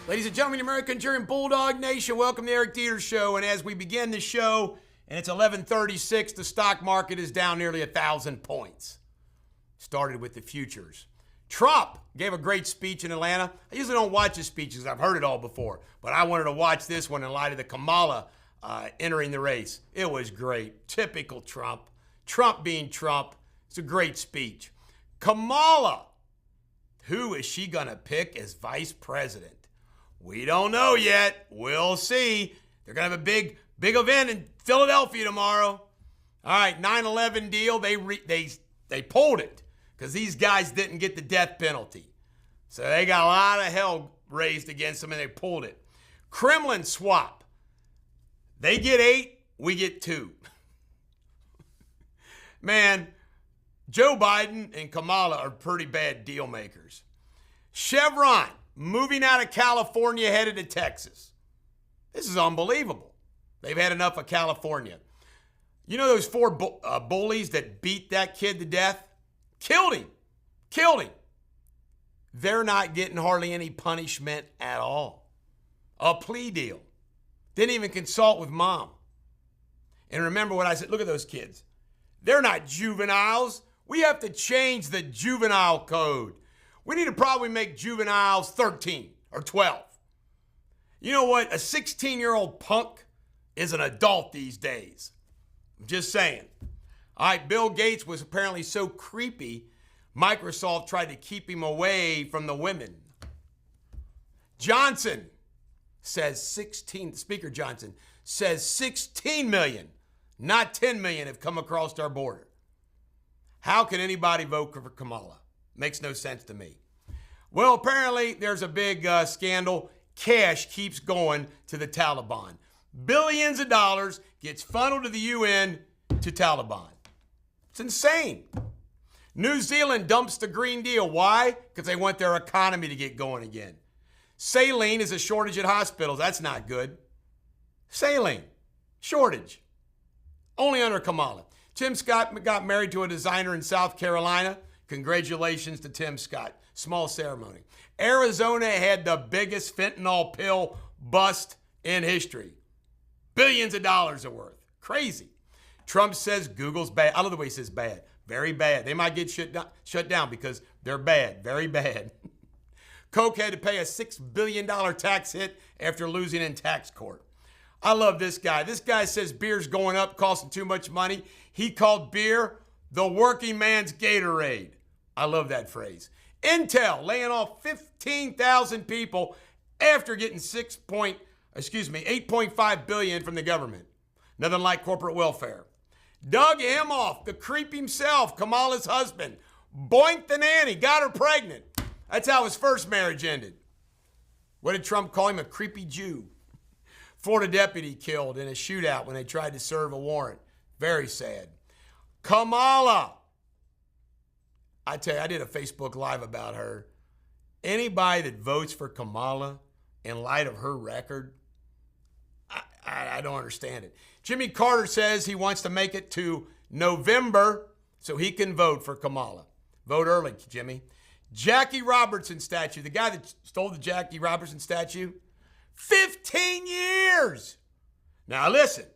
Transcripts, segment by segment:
Ladies and gentlemen, American Jury and Bulldog Nation, welcome to the Eric Deters Show. And as we begin the show, and it's 11:36, the stock market is down nearly 1,000 points. Started with the futures. Trump gave a great speech in Atlanta. I usually don't watch his speeches. I've heard it all before. But I wanted to watch this one in light of the Kamala entering the race. It was great. Typical Trump. Trump being Trump. It's a great speech. Kamala, who is she going to pick as vice president? We don't know yet. We'll see. They're going to have a big event in Philadelphia tomorrow. All right, 9/11 deal. They pulled it because these guys didn't get the death penalty. So they got a lot of hell raised against them, and they pulled it. Kremlin swap. They get 8, we get 2. Man, Joe Biden and Kamala are pretty bad deal makers. Chevron, moving out of California, headed to Texas. This is unbelievable. They've had enough of California. You know those 4 bullies that beat that kid to death? Killed him. They're not getting hardly any punishment at all. A plea deal. Didn't even consult with mom. And remember what I said, look at those kids. They're not juveniles. We have to change the juvenile code. We need to probably make juveniles 13 or 12. You know what? A 16-year-old punk is an adult these days. I'm just saying. All right, Bill Gates was apparently so creepy, Microsoft tried to keep him away from the women. Johnson says Speaker Johnson says 16 million, not 10 million have come across our border. How can anybody vote for Kamala? Makes no sense to me. Well, apparently there's a big scandal. Cash keeps going to the Taliban. Billions of dollars gets funneled to the UN to Taliban. It's insane. New Zealand dumps the Green Deal. Why? Because they want their economy to get going again. Saline is a shortage at hospitals. That's not good. Saline. Shortage. Only under Kamala. Tim Scott got married to a designer in South Carolina. Congratulations to Tim Scott. Small ceremony. Arizona had the biggest fentanyl pill bust in history. Billions of dollars are worth. Crazy. Trump says Google's bad. I love the way he says bad. Very bad. They might get shut down because they're bad. Very bad. Coke had to pay a $6 billion tax hit after losing in tax court. I love this guy. This guy says beer's going up, costing too much money. He called beer the working man's Gatorade. I love that phrase. Intel laying off 15,000 people after getting $8.5 billion from the government. Nothing like corporate welfare. Dug him off, the creep himself, Kamala's husband. Boinked the nanny, got her pregnant. That's how his first marriage ended. What did Trump call him? A creepy Jew. Florida deputy killed in a shootout when they tried to serve a warrant. Very sad. Kamala. I tell you, I did a Facebook Live about her. Anybody that votes for Kamala in light of her record, I don't understand it. Jimmy Carter says he wants to make it to November so he can vote for Kamala. Vote early, Jimmy. Jackie Robinson statue, the guy that stole the Jackie Robinson statue, 15 years. Now listen,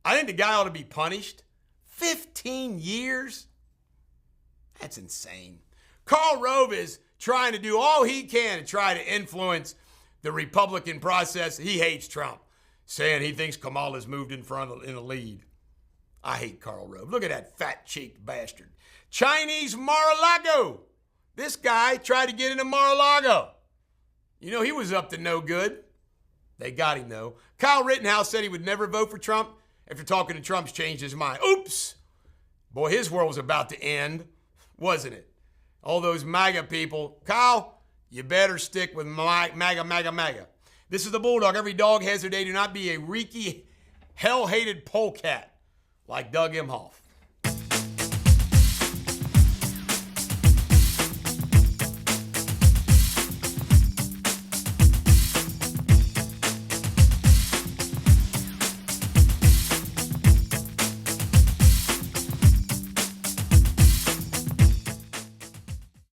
I think the guy ought to be punished. 15 years? That's insane. Karl Rove is trying to do all he can to try to influence the Republican process. He hates Trump, saying he thinks Kamala's moved in the lead. I hate Karl Rove. Look at that fat-cheeked bastard. Chinese Mar-a-Lago. This guy tried to get into Mar-a-Lago. You know, he was up to no good. They got him, though. Kyle Rittenhouse said he would never vote for Trump. After talking to Trump's changed his mind. Oops. Boy, his world was about to end, wasn't it? All those MAGA people. Kyle, you better stick with MAGA. This is the Bulldog. Every dog has their day. Do not be a reeky, hell-hated polecat like Doug Emhoff.